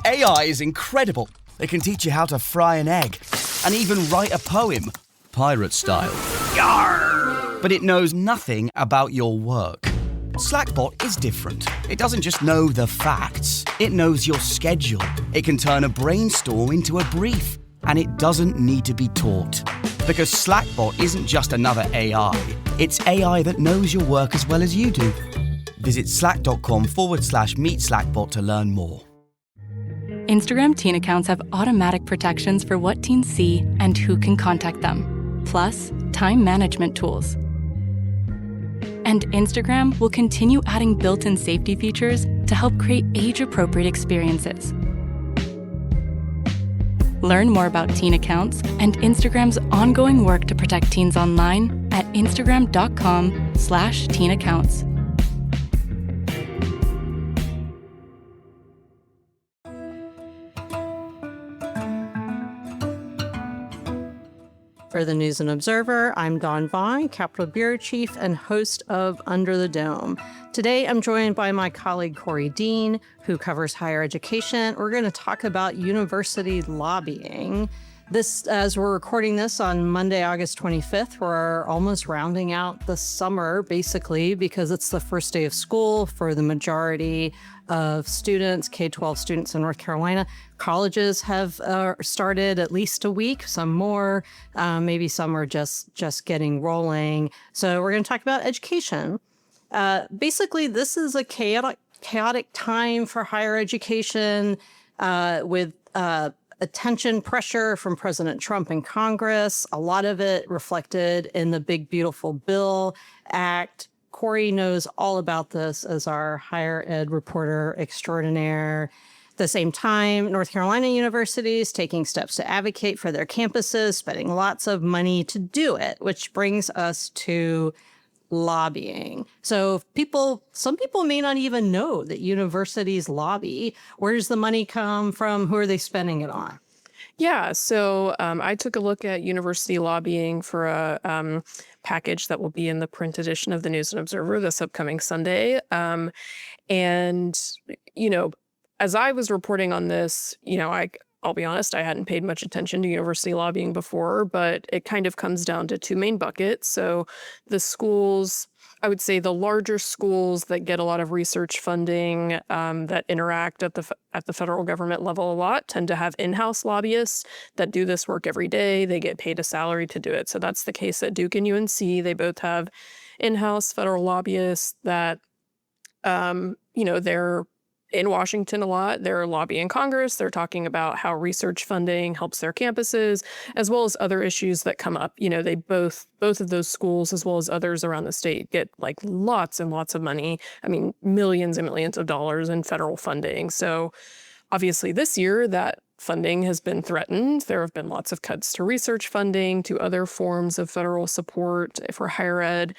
AI is incredible. It can teach you how to fry an egg and even write a poem, pirate style. Yarr! But it knows nothing about your work. Slackbot is different. It doesn't just know the facts. It knows your schedule. It can turn a brainstorm into a brief. And it doesn't need to be taught. Because Slackbot isn't just another AI. It's AI that knows your work as well as you do. Visit slack.com/meet Slackbot to learn more. Instagram teen accounts have automatic protections for what teens see and who can contact them, plus time management tools. And Instagram will continue adding built-in safety features to help create age-appropriate experiences. Learn more about teen accounts and Instagram's ongoing work to protect teens online at instagram.com/teen accounts. For the News and Observer, I'm Dawn Vaughan, Capitol Bureau Chief and host of Under the Dome. Today, I'm joined by my colleague Korie Dean, who covers higher education. We're going to talk about university lobbying. This, as we're recording this on Monday, August 25th, we're almost rounding out the summer, basically, because it's the first day of school for the majority of students, K-12 students in North Carolina. Colleges have started at least a week, some more, maybe some are just getting rolling. So we're going to talk about education. Basically, this is a chaotic time for higher education with attention pressure from President Trump and Congress, a lot of it reflected in the Big Beautiful Bill Act. Korie knows all about this as our higher ed reporter extraordinaire. At the same time, North Carolina universities taking steps to advocate for their campuses, spending lots of money to do it, which brings us to lobbying. So some people may not even know that universities lobby. Where does the money come from? Who are they spending it on? Yeah, so I took a look at university lobbying for a package that will be in the print edition of the News and Observer this upcoming Sunday. And, as I was reporting on this, I'll be honest, I hadn't paid much attention to university lobbying before, but it kind of comes down to two main buckets. So the schools, I would say the larger schools that get a lot of research funding that interact at the federal government level a lot tend to have in-house lobbyists that do this work every day. They get paid a salary to do it. So that's the case at Duke and UNC. They both have in-house federal lobbyists that, they're in Washington a lot. They're lobbying Congress. They're talking about how research funding helps their campuses, as well as other issues that come up. They both of those schools, as well as others around the state, get like lots and lots of money. I mean, millions and millions of dollars in federal funding. So obviously this year that funding has been threatened. There have been lots of cuts to research funding, to other forms of federal support for higher ed.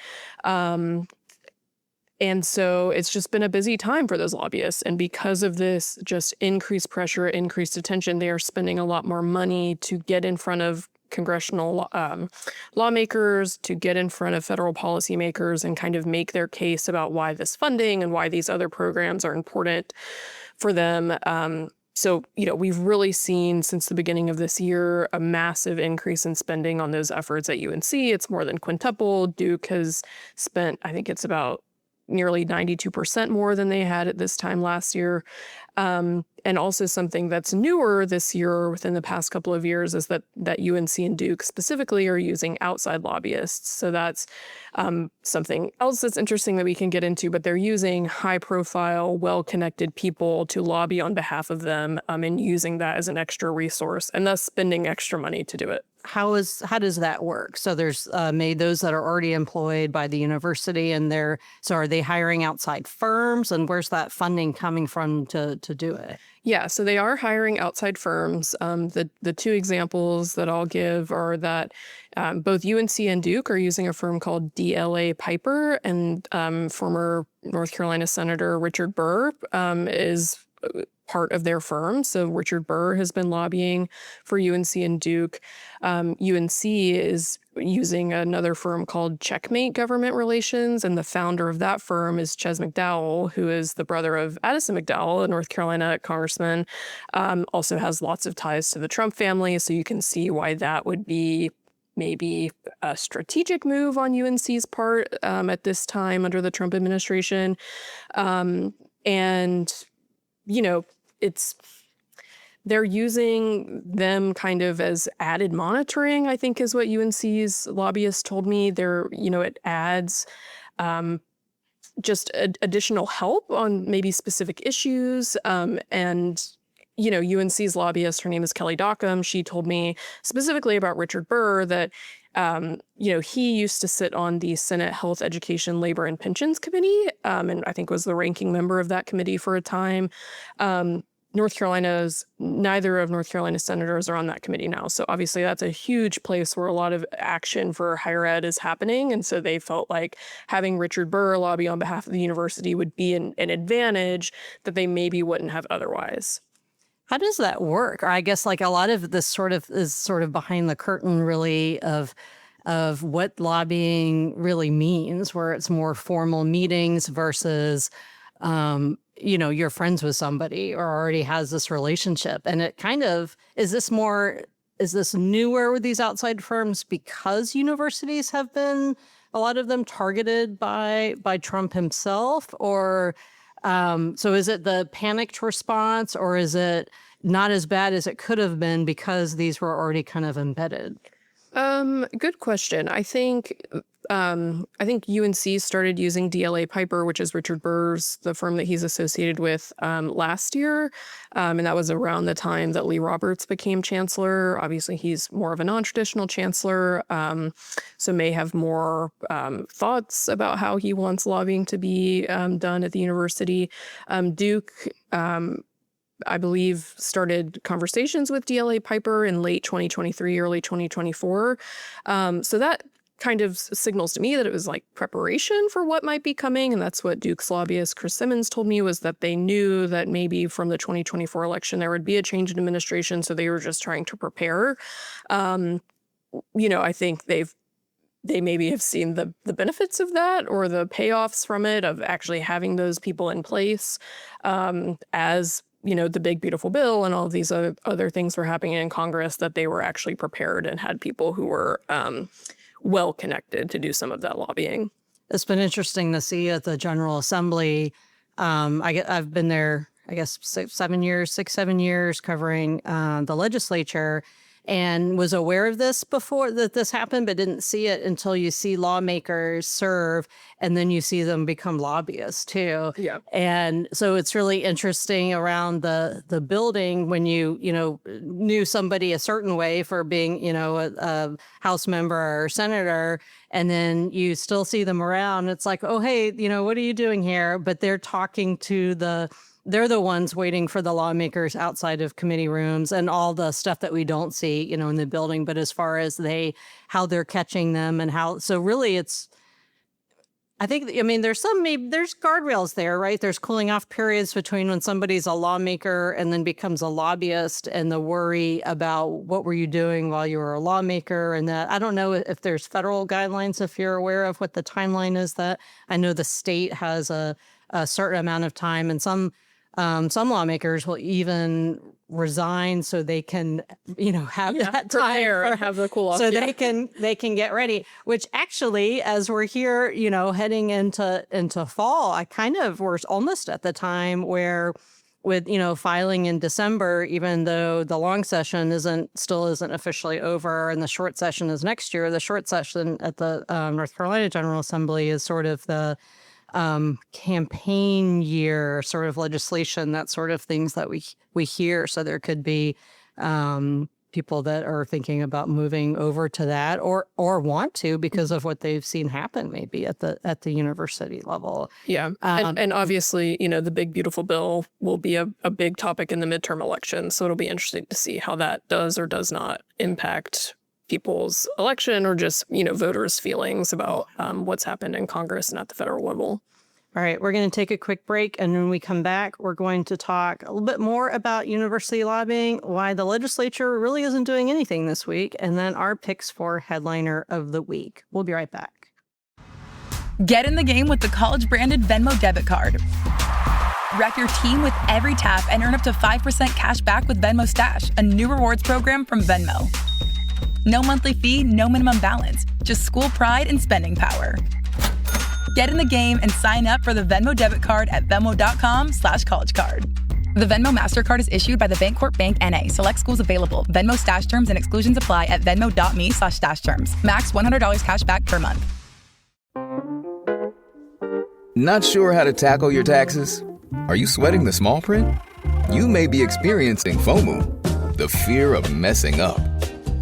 And so it's just been a busy time for those lobbyists. And because of this just increased pressure, increased attention, they are spending a lot more money to get in front of congressional lawmakers, to get in front of federal policymakers and kind of make their case about why this funding and why these other programs are important for them. So, we've really seen since the beginning of this year a massive increase in spending on those efforts at UNC. It's more than quintupled. Duke has spent, I think it's about nearly 92% more than they had at this time last year. And also something that's newer this year within the past couple of years is that UNC and Duke specifically are using outside lobbyists. So that's something else that's interesting that we can get into, but they're using high-profile, well-connected people to lobby on behalf of them and using that as an extra resource and thus spending extra money to do it. How does that work? So there's those that are already employed by the university, and so are they hiring outside firms? And where's that funding coming from to do it? Yeah, so they are hiring outside firms. The two examples that I'll give are that both UNC and Duke are using a firm called DLA Piper, and former North Carolina Senator Richard Burr is part of their firm. So Richard Burr has been lobbying for UNC and Duke. UNC is using another firm called Checkmate Government Relations. And the founder of that firm is Ches McDowell, who is the brother of Addison McDowell, a North Carolina congressman, also has lots of ties to the Trump family. So you can see why that would be maybe a strategic move on UNC's part at this time under the Trump administration. And, they're using them kind of as added monitoring, I think is what UNC's lobbyists told me. It adds just additional help on maybe specific issues. UNC's lobbyist, her name is Kelly Dockham. She told me specifically about Richard Burr that, he used to sit on the Senate Health, Education, Labor, and Pensions Committee, and I think was the ranking member of that committee for a time. Neither of North Carolina's senators are on that committee now. So obviously that's a huge place where a lot of action for higher ed is happening. And so they felt like having Richard Burr lobby on behalf of the university would be an advantage that they maybe wouldn't have otherwise. How does that work? Or I guess like a lot of this is sort of behind the curtain really of what lobbying really means, where it's more formal meetings versus you're friends with somebody or already has this relationship. And it kind of, is this newer with these outside firms because universities have been, a lot of them targeted by Trump himself? Or so is it the panicked response, or is it not as bad as it could have been because these were already kind of embedded? Good question. I think UNC started using DLA Piper, which is Richard Burr's, the firm that he's associated with, last year. And that was around the time that Lee Roberts became chancellor. Obviously, he's more of a non-traditional chancellor, so may have more thoughts about how he wants lobbying to be done at the university. Duke, I believe, started conversations with DLA Piper in late 2023, early 2024. So that kind of signals to me that it was like preparation for what might be coming. And that's what Duke's lobbyist Chris Simmons told me, was that they knew that maybe from the 2024 election there would be a change in administration. So they were just trying to prepare. I think they maybe have seen the benefits of that, or the payoffs from it, of actually having those people in place as the big, beautiful bill and all of these other things were happening in Congress, that they were actually prepared and had people who were well connected to do some of that lobbying. It's been interesting to see at the General Assembly. I've been there, I guess, 7 years covering the legislature, and was aware of this before that this happened, but didn't see it until you see lawmakers serve, and then you see them become lobbyists too. Yeah. And so it's really interesting around the building when you knew somebody a certain way for being a House member or senator, and then you still see them around. It's like, oh hey, what are you doing here? But they're talking to they're the ones waiting for the lawmakers outside of committee rooms and all the stuff that we don't see, in the building. But as far as how they're catching them and so really there's guardrails there, right? There's cooling off periods between when somebody's a lawmaker and then becomes a lobbyist, and the worry about what were you doing while you were a lawmaker, and that. I don't know if there's federal guidelines, if you're aware of what the timeline is. That I know the state has a certain amount of time, and some lawmakers will even resign so they can, have that time or have the cool off. So they can get ready. Which actually, as we're here, heading into fall, we're almost at the time where, with filing in December, even though the long session still isn't officially over, and the short session is next year. The short session at the North Carolina General Assembly is sort of the campaign year sort of legislation, that sort of things that we hear. So there could be people that are thinking about moving over to that, or want to, because of what they've seen happen maybe at the university level. Yeah. And obviously, the big, beautiful bill will be a big topic in the midterm election. So it'll be interesting to see how that does or does not impact people's election, or just, voters' feelings about what's happened in Congress and at the federal level. All right, we're going to take a quick break, and when we come back, we're going to talk a little bit more about university lobbying, why the legislature really isn't doing anything this week, and then our picks for headliner of the week. We'll be right back. Get in the game with the college-branded Venmo debit card. Wreck your team with every tap and earn up to 5% cash back with Venmo Stash, a new rewards program from Venmo. No monthly fee, no minimum balance, just school pride and spending power. Get in the game and sign up for the Venmo debit card at venmo.com/collegecard. The Venmo MasterCard is issued by the Bancorp Bank N.A. Select schools available. Venmo Stash terms and exclusions apply at venmo.me/stash terms. Max $100 cash back per month. Not sure how to tackle your taxes? Are you sweating the small print? You may be experiencing FOMO, the fear of messing up.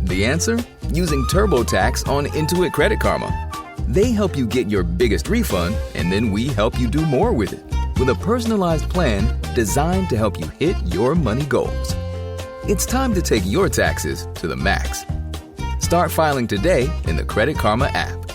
The answer? Using TurboTax on Intuit Credit Karma. They help you get your biggest refund, and then we help you do more with it. With a personalized plan designed to help you hit your money goals. It's time to take your taxes to the max. Start filing today in the Credit Karma app.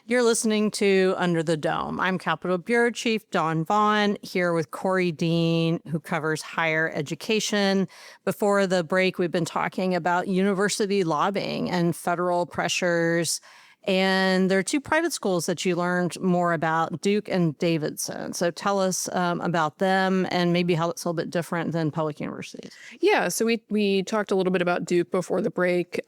You're listening to Under the Dome. I'm Capitol Bureau Chief Dawn Vaughan, here with Korie Dean, who covers higher education. Before the break, we've been talking about university lobbying and federal pressures. And there are two private schools that you learned more about, Duke and Davidson. So tell us about them and maybe how it's a little bit different than public universities. Yeah, so we talked a little bit about Duke before the break.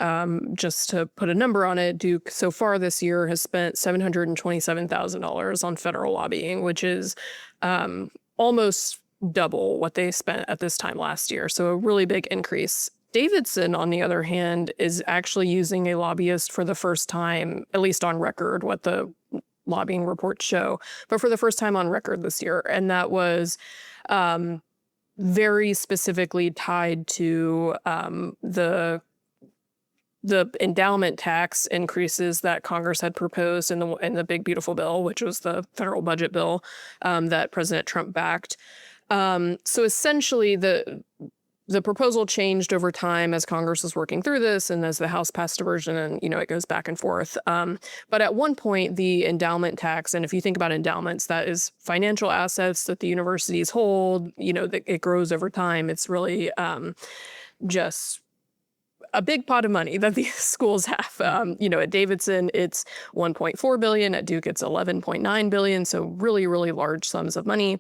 Just to put a number on it, Duke so far this year has spent $727,000 on federal lobbying, which is almost double what they spent at this time last year. So a really big increase. Davidson, on the other hand, is actually using a lobbyist for the first time, at least on record, what the lobbying reports show, but for the first time on record this year. And that was very specifically tied to the endowment tax increases that Congress had proposed in the Big Beautiful Bill, which was the federal budget bill that President Trump backed. So essentially, the proposal changed over time as Congress was working through this and as the House passed a version, and, it goes back and forth. But at one point, the endowment tax, and if you think about endowments, that is financial assets that the universities hold, that it grows over time. It's really just a big pot of money that these schools have. At Davidson, it's $1.4 billion. At Duke, it's $11.9 billion. So really, really large sums of money.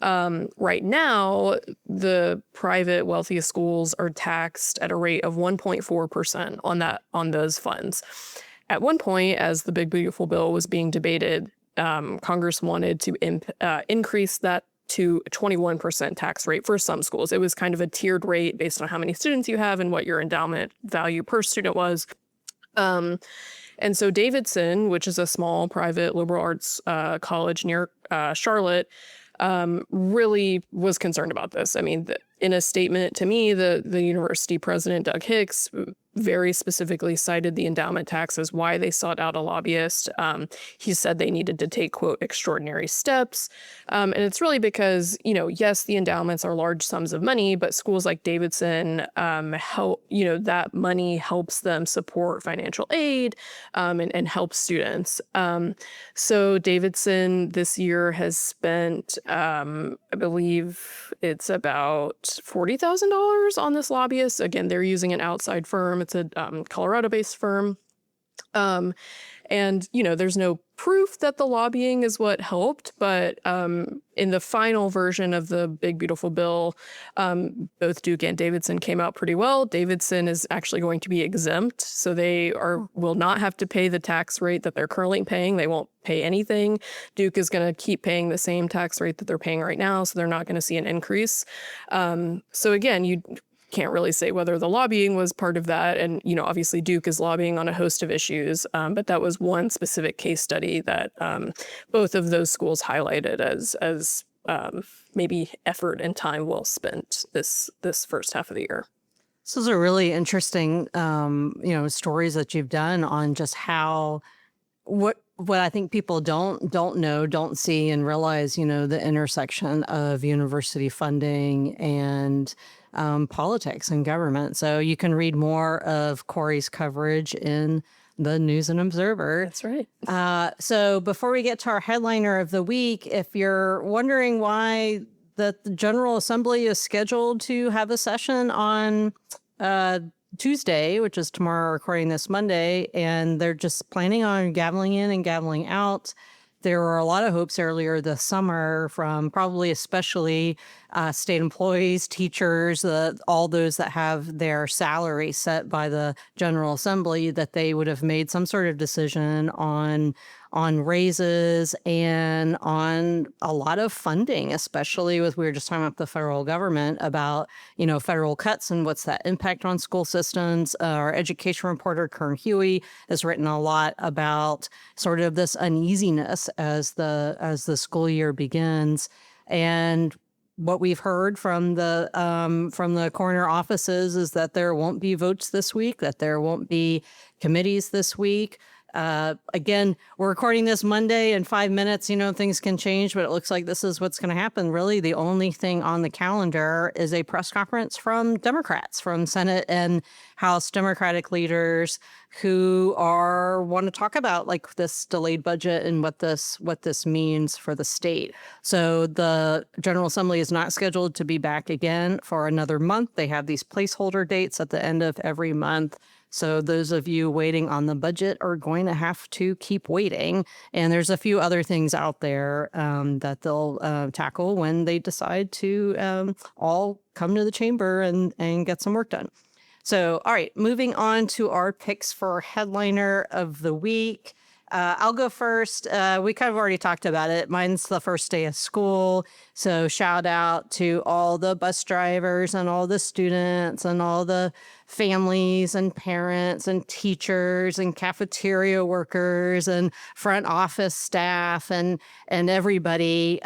Right now, the private wealthiest schools are taxed at a rate of 1.4% on those funds. At one point, as the Big Beautiful Bill was being debated, Congress wanted to increase that to a 21% tax rate for some schools. It was kind of a tiered rate based on how many students you have and what your endowment value per student was. And so Davidson, which is a small private liberal arts college near Charlotte, really was concerned about this. I mean, in a statement to me, the university president, Doug Hicks, very specifically cited the endowment tax as why they sought out a lobbyist. He said they needed to take, quote, extraordinary steps. And it's really because, yes, the endowments are large sums of money, but schools like Davidson help, that money helps them support financial aid and help students. So Davidson this year has spent, I believe it's about $40,000 on this lobbyist. Again, they're using an outside firm. It's a Colorado-based firm. And, there's no proof that the lobbying is what helped, but in the final version of the Big Beautiful Bill, both Duke and Davidson came out pretty well. Davidson is actually going to be exempt, so they will not have to pay the tax rate that they're currently paying. They won't pay anything. Duke is going to keep paying the same tax rate that they're paying right now, so they're not going to see an increase. So again, you can't really say whether the lobbying was part of that. And, obviously Duke is lobbying on a host of issues, but that was one specific case study that both of those schools highlighted as maybe effort and time well spent this first half of the year. So those are really interesting, stories that you've done on just how what I think people don't know, don't see and realize, the intersection of university funding and politics and government. So you can read more of Korie's coverage in the News and Observer. That's right. So before we get to our headliner of the week, if you're wondering why the General Assembly is scheduled to have a session on Tuesday, which is tomorrow, recording this Monday, and they're just planning on gaveling in and gaveling out. There were a lot of hopes earlier this summer from probably especially state employees, teachers, all those that have their salary set by the General Assembly, that they would have made some sort of decision on raises and on a lot of funding, especially with, we were just talking about the federal government, about, federal cuts and what's that impact on school systems. Our education reporter, Kern Huey, has written a lot about sort of this uneasiness as the school year begins. And what we've heard from the coroner offices is that there won't be votes this week, that there won't be committees this week. Again, we're recording this Monday. In 5 minutes, things can change, but it looks like this is what's going to happen. Really, the only thing on the calendar is a press conference from Democrats, from Senate and House Democratic leaders who want to talk about like this delayed budget and what this means for the state. So the General Assembly is not scheduled to be back again for another month. They have these placeholder dates at the end of every month. So those of you waiting on the budget are going to have to keep waiting. And there's a few other things out there that they'll tackle when they decide to all come to the chamber and get some work done. So, all right, moving on to our picks for headliner of the week. I'll go first. We kind of already talked about it. Mine's the first day of school. So shout out to all the bus drivers and all the students and all the families and parents and teachers and cafeteria workers and front office staff and everybody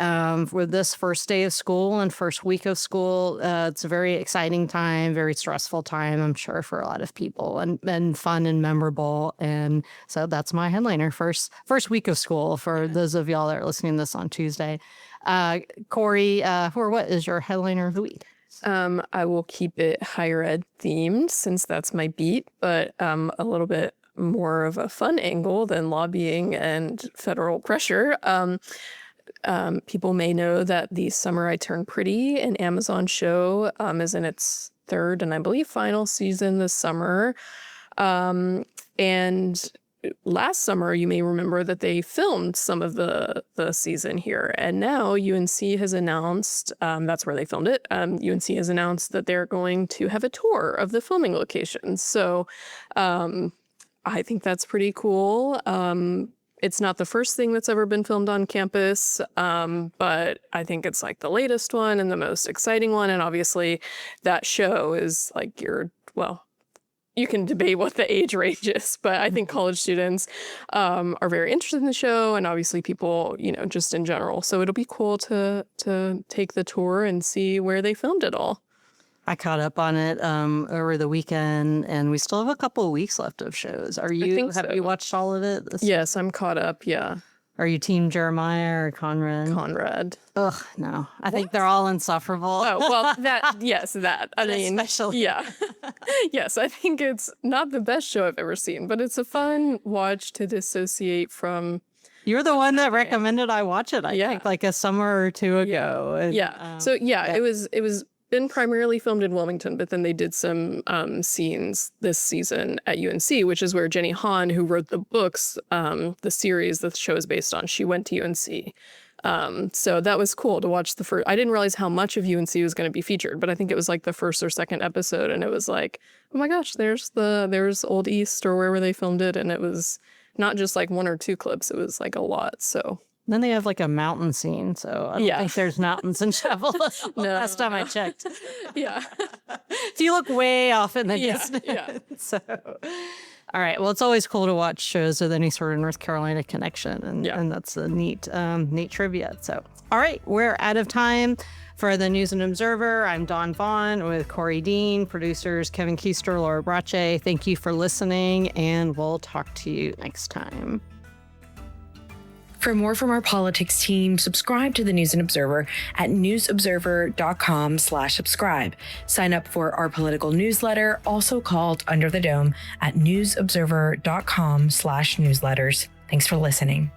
with this first day of school and first week of school. It's a very exciting time, very stressful time, I'm sure, for a lot of people, and fun and memorable. And so that's my headliner, first week of school for those of y'all that are listening to this on Tuesday. Korie, what is your headliner of the week? I will keep it higher ed themed since that's my beat, but a little bit more of a fun angle than lobbying and federal pressure. People may know that The Summer I Turned Pretty, an Amazon show, is in its third and I believe final season this summer. And last summer, you may remember that they filmed some of the season here. And now UNC has announced, that's where they filmed it, UNC has announced that they're going to have a tour of the filming locations. So I think that's pretty cool. It's not the first thing that's ever been filmed on campus, but I think it's like the latest one and the most exciting one. And obviously that show is like you can debate what the age range is, but I think college students are very interested in the show, and obviously people, just in general. So it'll be cool to take the tour and see where they filmed it all. I caught up on it over the weekend, and we still have a couple of weeks left of shows. Have you watched all of it? Yes, I'm caught up. Yeah. Are you team Jeremiah or Conrad? Conrad. Ugh, no. I think they're all insufferable. Oh, well, that. I mean, especially. Yeah. Yes, I think it's not the best show I've ever seen, but it's a fun watch to dissociate from. You're the one that recommended I watch it, I think, like a summer or two ago. And, it was been primarily filmed in Wilmington, but then they did some scenes this season at UNC, which is where Jenny Han, who wrote the books, the series that the show is based on, she went to UNC. So that was cool to watch the first. I didn't realize how much of UNC was going to be featured, but I think it was like the first or second episode, and it was like, oh my gosh, there's Old East or wherever they filmed it, and it was not just like one or two clips; it was like a lot. So. Then they have like a mountain scene, so I don't think there's mountains in Chapel Hill. No, last time I checked. Yeah. If you look way off in the distance. Yeah. So, all right. Well, it's always cool to watch shows with any sort of North Carolina connection, and that's a neat trivia. So, all right, we're out of time for the News and Observer. I'm Dawn Vaughan with Korie Dean, producers Kevin Keister, Laura Brache. Thank you for listening, and we'll talk to you next time. For more from our politics team, subscribe to the News and Observer at newsobserver.com/subscribe. Sign up for our political newsletter, also called Under the Dome, at newsobserver.com/newsletters. Thanks for listening.